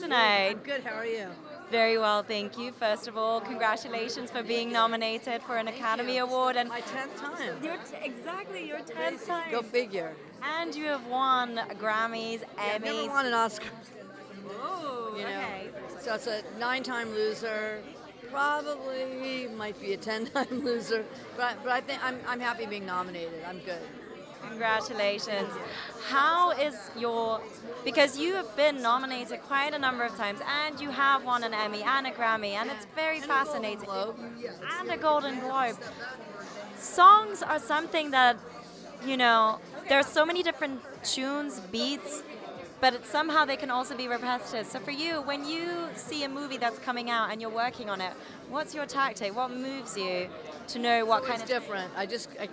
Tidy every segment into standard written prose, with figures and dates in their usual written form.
tonight? I'm good. How are you? Very well, thank you. First of all, congratulations for being nominated for an Academy Award. And My 10th time. exactly your 10th time. Go figure. And you have won Grammys, I've never Emmys. won an Oscar. Oh, You know, okay. so it's a 9-time loser. Probably might be a 10-time loser, but I think I'm happy being nominated. I'm good. Congratulations. How is because you have been nominated quite a number of times and you have won an Emmy and a Grammy, and it's very fascinating. And a Golden Globe. Songs are something that, there are so many different tunes, beats, but somehow they can also be repetitive. So for you, when you see a movie that's coming out and you're working on it, what's your tactic? What moves you to know what kind of... It's different.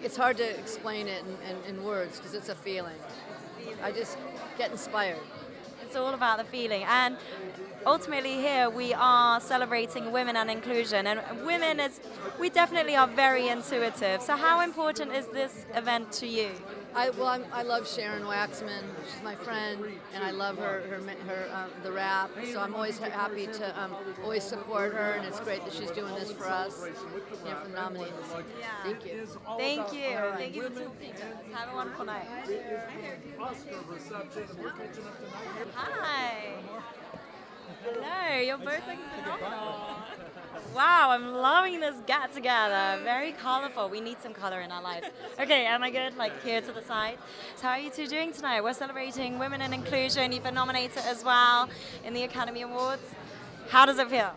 It's hard to explain it in words because it's a feeling. I just get inspired. It's all about the feeling. And ultimately here we are celebrating women and inclusion. And we definitely are very intuitive. So how important is this event to you? I love Sharon Waxman. She's my friend, and I love her the rap. So I'm always happy to always support her, and it's great that she's doing this for us, for the nominees. Yeah. Thank you. Thank you. Thank you for talking to us. Have a wonderful night. Hi. Hello. You're both looking phenomenal. Wow, I'm loving this get together. Very colorful. We need some color in our lives. Okay, am I good? Like here to the side. So how are you two doing tonight? We're celebrating women and inclusion. You've been nominated as well in the Academy Awards. How does it feel?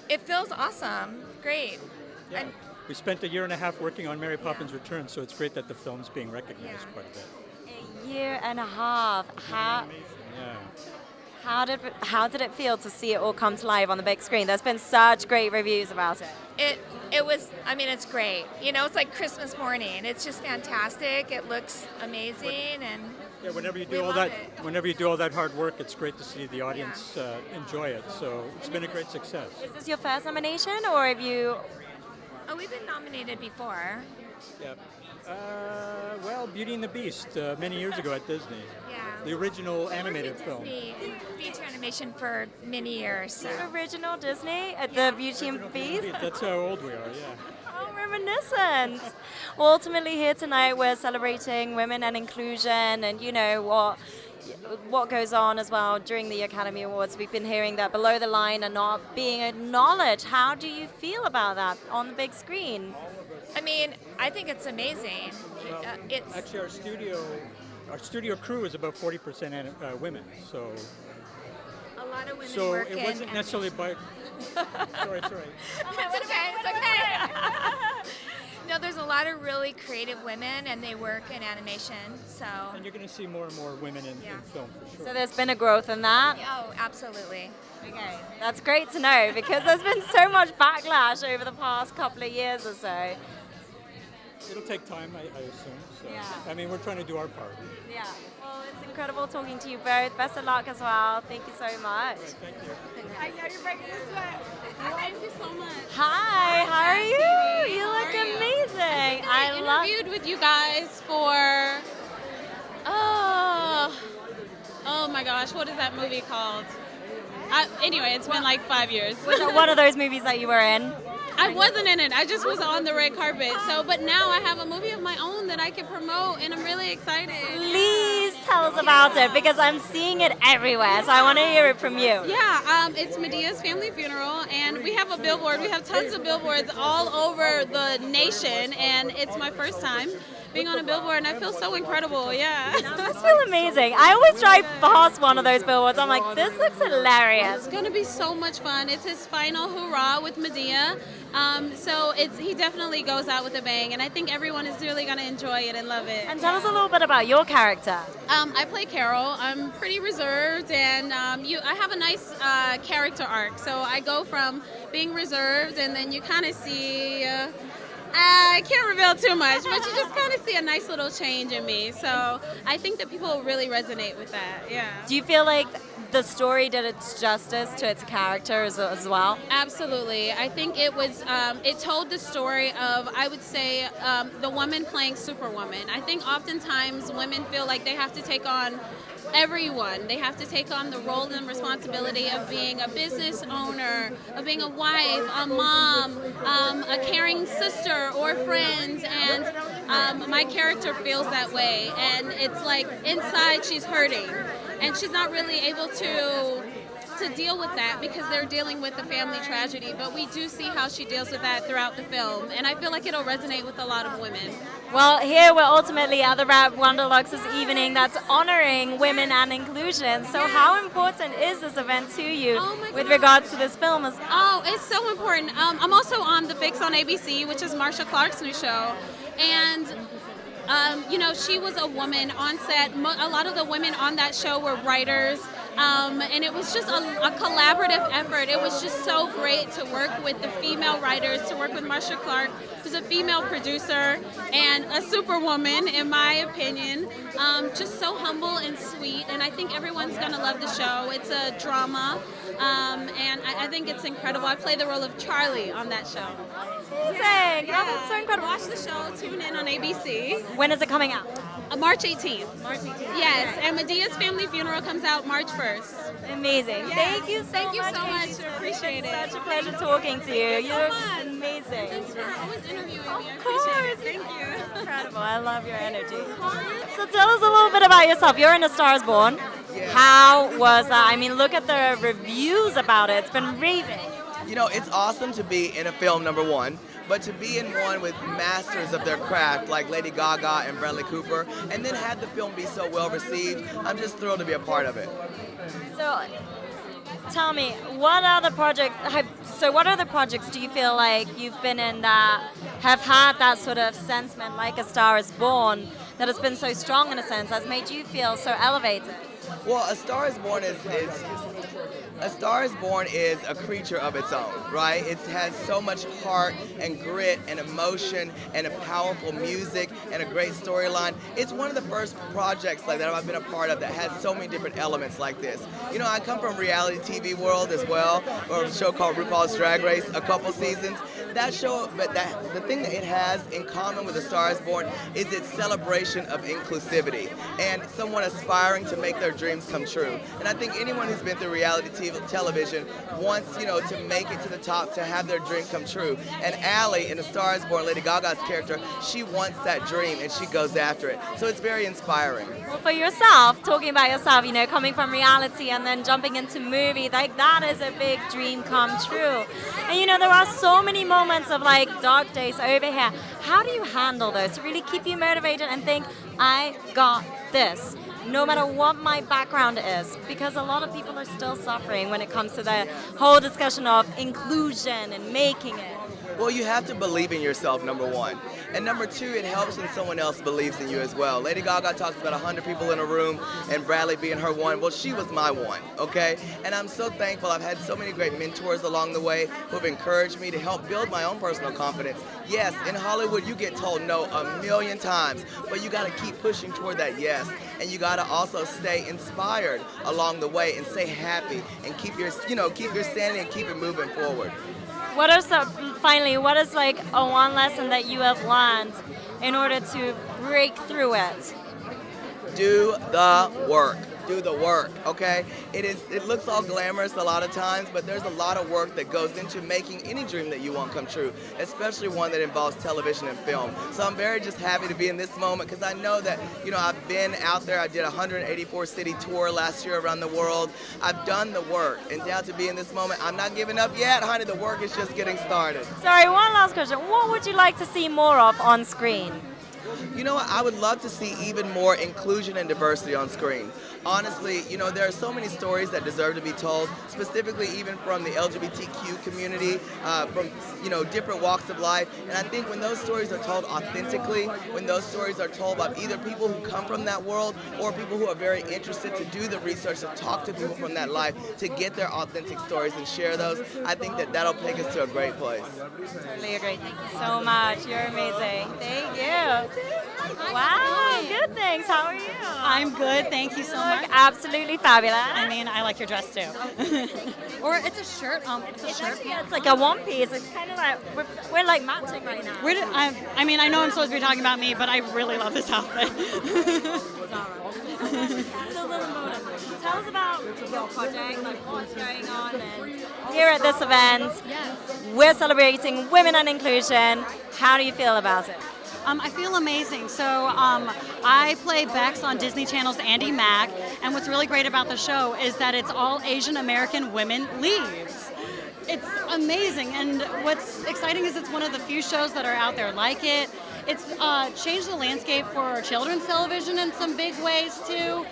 It feels awesome. Great. Yeah. We spent a year and a half working on Mary Poppins Returns, so it's great that the film's being recognized quite a bit. A year and a half. Yeah. How did it feel to see it all come to life on the big screen? There's been such great reviews about it. It was, it's great. It's like Christmas morning. It's just fantastic. It looks amazing, and yeah, whenever you do all that hard work, it's great to see the audience enjoy it. So it's been a great success. Is this your first nomination, or have you... Oh, we've been nominated before. Yeah. Well, Beauty and the Beast, many years ago at Disney. Yeah. The original animated film. Disney feature animation for many years. So. The original Disney at the Beauty and the Beast? That's how old we are, yeah. Oh, reminiscent. Well, ultimately here tonight we're celebrating women and inclusion, and what goes on as well during the Academy Awards. We've been hearing that below the line are not being acknowledged. How do you feel about that on the big screen? I think it's amazing. Actually, our studio crew is about 40% women, so... A lot of women so work it wasn't necessarily by... Sorry. It's okay. No, there's a lot of really creative women, and they work in animation, so... And you're going to see more and more women in film, for sure. So there's been a growth in that? Oh, absolutely. Okay, that's great to know, because there's been so much backlash over the past couple of years or so. It'll take time, I assume. So. Yeah. We're trying to do our part. Yeah. Well, it's incredible talking to you both. Best of luck as well. Thank you so much. Great, thank you. I know you're breaking the sweat. Thank you so much. Hi, how are you? You look amazing. I interviewed with you guys for, oh my gosh, what is that movie called? Anyway, it's been like 5 years. Was it one of those movies that you were in? I wasn't in it. I just was on the red carpet. But now I have a movie of my own that I can promote, and I'm really excited. Please tell us about it, because I'm seeing it everywhere, so I want to hear it from you. Yeah, it's Medea's Family Funeral, and we have a billboard. We have tons of billboards all over the nation, and it's my first time being on a billboard, and I feel so incredible, yeah. That must feel amazing. I always drive past one of those billboards. I'm like, this looks hilarious. It's going to be so much fun. It's his final hurrah with Medea. So he definitely goes out with a bang, and I think everyone is really going to enjoy it and love it. And tell us a little bit about your character. I play Carol. I'm pretty reserved, and I have a nice character arc. So I go from being reserved, and then you kind of see... I can't reveal too much, but you just kind of see a nice little change in me. So I think that people will really resonate with that, yeah. Do you feel like the story did its justice to its character as well? Absolutely. I think it was, it told the story of, I would say, the woman playing Superwoman. I think oftentimes women feel like they have to take on everyone. They have to take on the role and responsibility of being a business owner, of being a wife, a mom, a caring sister or friend. And my character feels that way. And it's like inside she's hurting. And she's not really able to deal with that because they're dealing with the family tragedy. But we do see how she deals with that throughout the film. And I feel like it'll resonate with a lot of women. Well, here we're ultimately at the Rap Wonderlux this evening that's honoring women and inclusion. So how important is this event to you with regards to this film? Oh, it's so important. I'm also on The Fix on ABC, which is Marsha Clark's new show. And you know, she was a woman on set. A lot of the women on that show were writers. And it was just a collaborative effort. It was just so great to work with the female writers, to work with Marsha Clark, who's a female producer and a superwoman, in my opinion. Just so humble and sweet, and I think everyone's going to love the show. It's a drama, and I think it's incredible. I play the role of Charlie on that show. Yeah. Yeah. That's so incredible. Watch the show. Tune in on ABC. When is it coming out? March 18th. March 18th. Yes, and Medea's Family Funeral comes out March 1st. Amazing. Yes. Thank you so Thank you much. so much. Casey. Appreciate it. Such a pleasure talking to you. You're much. amazing. Thanks for always interviewing me. I Of course. appreciate it. Thank you. Incredible. I love your energy. So tell us a little bit about yourself. You're in A Star is Born. How was that? I mean, look at the reviews about it. It's been raving. You know, it's awesome to be in a film, number one, but to be in one with masters of their craft like Lady Gaga and Bradley Cooper, and then have the film be so well received, I'm just thrilled to be a part of it. So tell me, what other projects what other projects do you feel like you've been in that have had that sort of sentiment like A Star is Born, that has been so strong in a sense, has made you feel so elevated? Well, A Star is Born A Star is Born is a creature of its own, right? It has so much heart and grit and emotion and a powerful music and a great storyline. It's one of the first projects like that I've been a part of that has so many different elements like this. You know, I come from reality TV world as well, or a show called RuPaul's Drag Race, a couple seasons. That show, but the thing that it has in common with A Star is Born is its celebration of inclusivity and someone aspiring to make their dreams come true. And I think anyone who's been through reality television wants, you know, to make it to the top, to have their dream come true. And Allie in A Star is Born, Lady Gaga's character, she wants that dream and she goes after it. So it's very inspiring. Well, for yourself, talking about yourself, you know, coming from reality and then jumping into movie, like that is a big dream come true. And you know, there are so many moments of like dark days over here. How do you handle those to really keep you motivated and think, I got this, no matter what my background is? Because a lot of people are still suffering when it comes to the whole discussion of inclusion and making it. Well, you have to believe in yourself, number one. And number two, it helps when someone else believes in you as well. Lady Gaga talks about 100 people in a room and Bradley being her one. Well, she was my one, okay? And I'm so thankful. I've had so many great mentors along the way who have encouraged me to help build my own personal confidence. Yes, in Hollywood, you get told no a million times, but you got to keep pushing toward that yes. And you got to also stay inspired along the way and stay happy and keep your sanity and keep it moving forward. What is like a one lesson that you have learned in order to break through it? Do the work. Do the work, okay? It looks all glamorous a lot of times, but there's a lot of work that goes into making any dream that you want come true, especially one that involves television and film. So I'm very just happy to be in this moment because I know that, you know, I've been out there. I did a 184-city tour last year around the world. I've done the work, and now to be in this moment, I'm not giving up yet, honey. The work is just getting started. Sorry, one last question. What would you like to see more of on screen? You know what? I would love to see even more inclusion and diversity on screen. Honestly, you know, there are so many stories that deserve to be told, specifically even from the LGBTQ community, from, you know, different walks of life. And I think when those stories are told authentically, when those stories are told by either people who come from that world or people who are very interested to do the research, to talk to people from that life, to get their authentic stories and share those, I think that that'll take us to a great place. Totally agree. Thank you so much. You're amazing. Thank you. Wow, good thanks. How are you? I'm good, thank you so much. Absolutely fabulous. I mean, I like your dress too. Or it's a shirt. It's a shirt. It's like a one piece. It's kind of like we're like matching right now. I mean, I know I'm supposed to be talking about me, but I really love this outfit. So little Mona, tell us about your project, like what's going on, and here at this event, we're celebrating women and inclusion. How do you feel about it? I feel amazing. So I play Bex on Disney Channel's Andy Mack, and what's really great about the show is that it's all Asian American women leads. It's amazing, and what's exciting is it's one of the few shows that are out there like it. It's changed the landscape for children's television in some big ways too.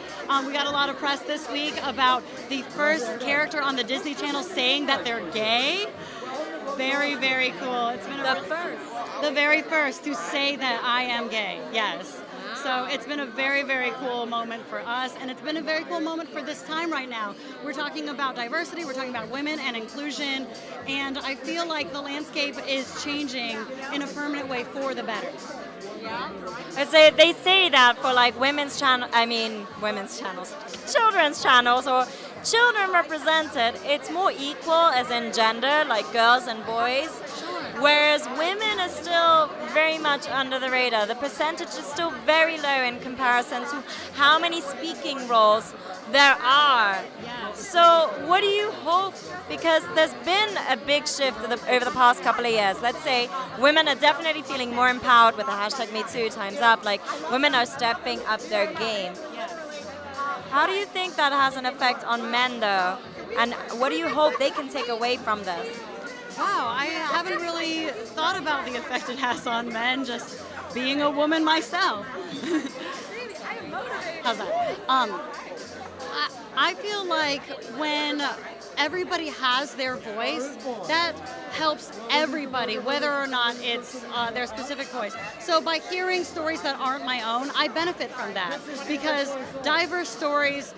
We got a lot of press this week about the first character on the Disney Channel saying that they're gay. Very, very cool. It's been the very first to say that I am gay. Yes. So it's been a very, very cool moment for us, and it's been a very cool moment for this time right now. We're talking about diversity, we're talking about women and inclusion, and I feel like the landscape is changing in a permanent way for the better. Yeah. They say that for like children's channels or children represented, it's more equal as in gender, like girls and boys. Whereas women are still very much under the radar. The percentage is still very low in comparison to how many speaking roles there are. So what do you hope? Because there's been a big shift over the past couple of years. Let's say women are definitely feeling more empowered with the hashtag #MeToo, time's up. Like women are stepping up their game. How do you think that has an effect on men though? And what do you hope they can take away from this? Wow, I haven't really thought about the effect it has on men, just being a woman myself. How's that? I feel like when everybody has their voice, that helps everybody, whether or not it's their specific voice. So by hearing stories that aren't my own, I benefit from that because diverse stories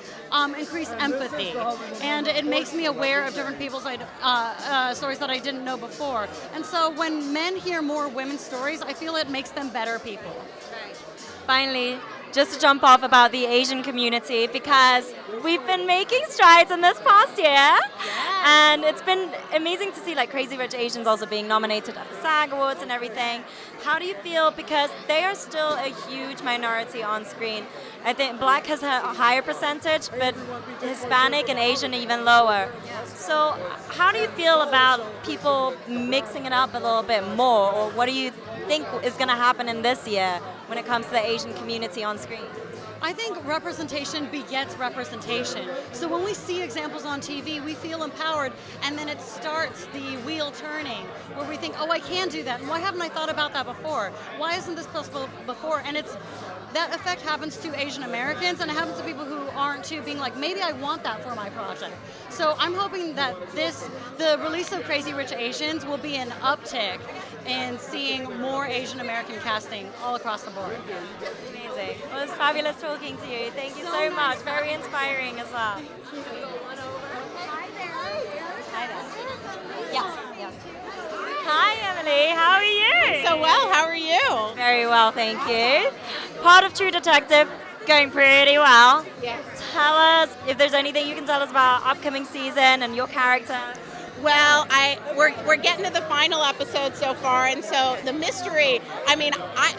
increase empathy, and it makes me aware of different people's stories that I didn't know before. And so when men hear more women's stories, I feel it makes them better people. Finally, just to jump off about the Asian community, because we've been making strides in this past year, and it's been amazing to see like Crazy Rich Asians also being nominated at the SAG Awards and everything. How do you feel? Because they are still a huge minority on screen. I think Black has a higher percentage, but Hispanic and Asian even lower. So how do you feel about people mixing it up a little bit more, or what do you think is going to happen in this year when it comes to the Asian community on screen? I think representation begets representation. So when we see examples on TV, we feel empowered, and then it starts the wheel turning, where we think, oh, I can do that, and why haven't I thought about that before? Why isn't this possible before? And that effect happens to Asian Americans, and it happens to people who aren't too, being like, maybe I want that for my project. So I'm hoping that the release of Crazy Rich Asians will be an uptick in seeing more Asian American casting all across the board. Amazing. Well, it was fabulous talking to you. Thank you so much. Very inspiring as well. Hi there. Yes. Hi, Emily. How are you? So well. How are you? Very well, thank you. Part of True Detective, going pretty well. Yes. Tell us if there's anything you can tell us about upcoming season and your character. Well, we're getting to the final episode so far, and so the mystery. I mean,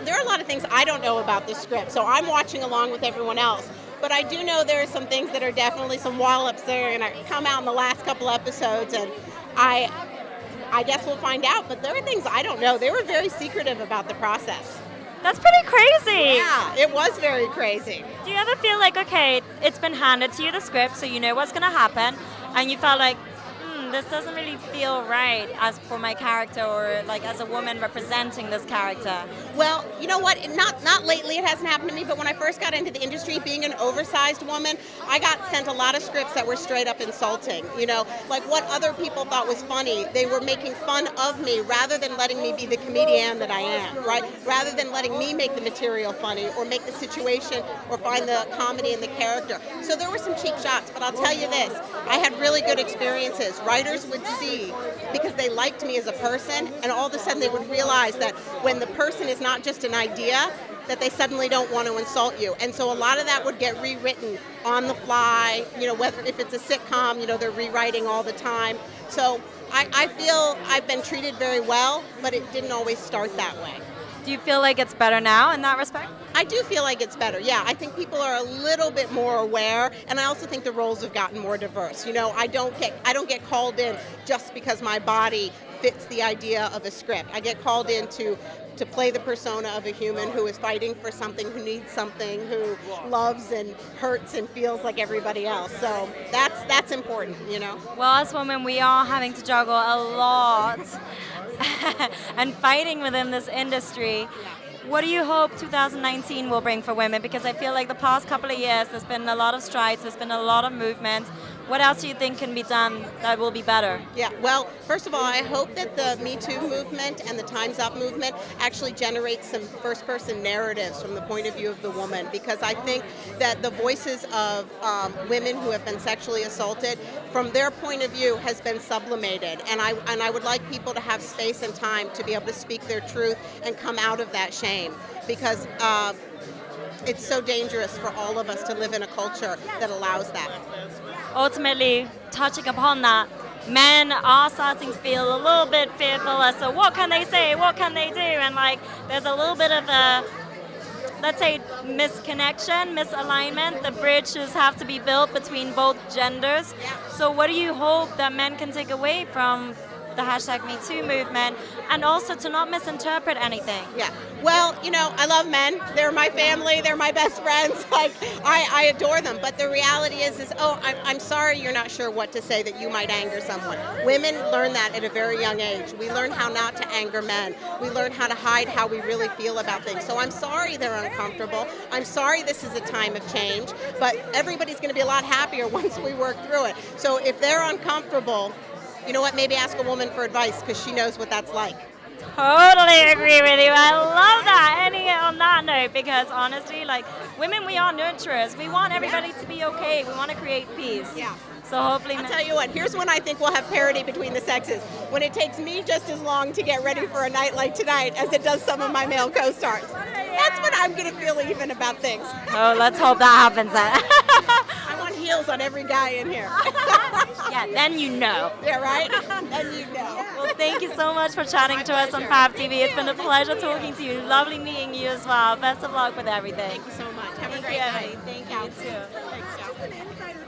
there are a lot of things I don't know about the script, so I'm watching along with everyone else. But I do know there are some things that are definitely some wallops that are going to come out in the last couple episodes, and I guess we'll find out. But there are things I don't know. They were very secretive about the process. That's pretty crazy. Yeah, it was very crazy. Do you ever feel like, okay, it's been handed to you, the script, so you know what's going to happen, and you felt like, this doesn't really feel right as for my character, or like as a woman representing this character? Well, you know what? Not lately. It hasn't happened to me. But when I first got into the industry, being an oversized woman, I got sent a lot of scripts that were straight up insulting. You know, like what other people thought was funny, they were making fun of me rather than letting me be the comedian that I am. Right? Rather than letting me make the material funny or make the situation or find the comedy in the character. So there were some cheap shots. But I'll tell you this: I had really good experiences. Right writers would see, because they liked me as a person, and all of a sudden they would realize that when the person is not just an idea, that they suddenly don't want to insult you. And so a lot of that would get rewritten on the fly, whether if it's a sitcom, they're rewriting all the time. So I feel I've been treated very well, but it didn't always start that way. Do you feel like it's better now in that respect? I do feel like it's better. Yeah, I think people are a little bit more aware, and I also think the roles have gotten more diverse. I don't get called in just because my body fits the idea of a script. I get called in to play the persona of a human who is fighting for something, who needs something, who loves and hurts and feels like everybody else. So that's important, Well, as women, we are having to juggle a lot and fighting within this industry. What do you hope 2019 will bring for women? Because I feel like the past couple of years, there's been a lot of strides, there's been a lot of movement. What else do you think can be done that will be better? Yeah, well, first of all, I hope that the Me Too movement and the Time's Up movement actually generates some first-person narratives from the point of view of the woman, because I think that the voices of women who have been sexually assaulted, from their point of view, has been sublimated. And I would like people to have space and time to be able to speak their truth and come out of that shame, because it's so dangerous for all of us to live in a culture that allows that. Ultimately, touching upon that, men are starting to feel a little bit fearful as to what can they say, what can they do, and there's a little bit of a, let's say, misconnection, misalignment. The bridges have to be built between both genders. So what do you hope that men can take away from the #MeToo movement, and also to not misinterpret anything? Yeah. Well, I love men. They're my family. They're my best friends. I adore them. But the reality is I'm sorry you're not sure what to say that you might anger someone. Women learn that at a very young age. We learn how not to anger men. We learn how to hide how we really feel about things. So I'm sorry they're uncomfortable. I'm sorry this is a time of change. But everybody's going to be a lot happier once we work through it. So if they're uncomfortable, you know what? Maybe ask a woman for advice, because she knows what that's like. Totally agree with you. I love that. And on that note, because honestly, women, we are nurturers. We want everybody to be okay. We want to create peace. Yeah. So hopefully... I'll tell you what, here's when I think we'll have parity between the sexes. When it takes me just as long to get ready for a night like tonight as it does some of my male co-stars. That's when I'm going to feel even about things. Oh, let's hope that happens then. I want heels on every guy in here. Yeah, then you know. Yeah, right? Then you know. Well, thank you so much for chatting to us on FabTV. It's been a pleasure talking to you. Lovely meeting you as well. Best of luck with everything. Thank you so much. Have a Thank great you, night. Emily. Thank you, too. Thanks, Joe.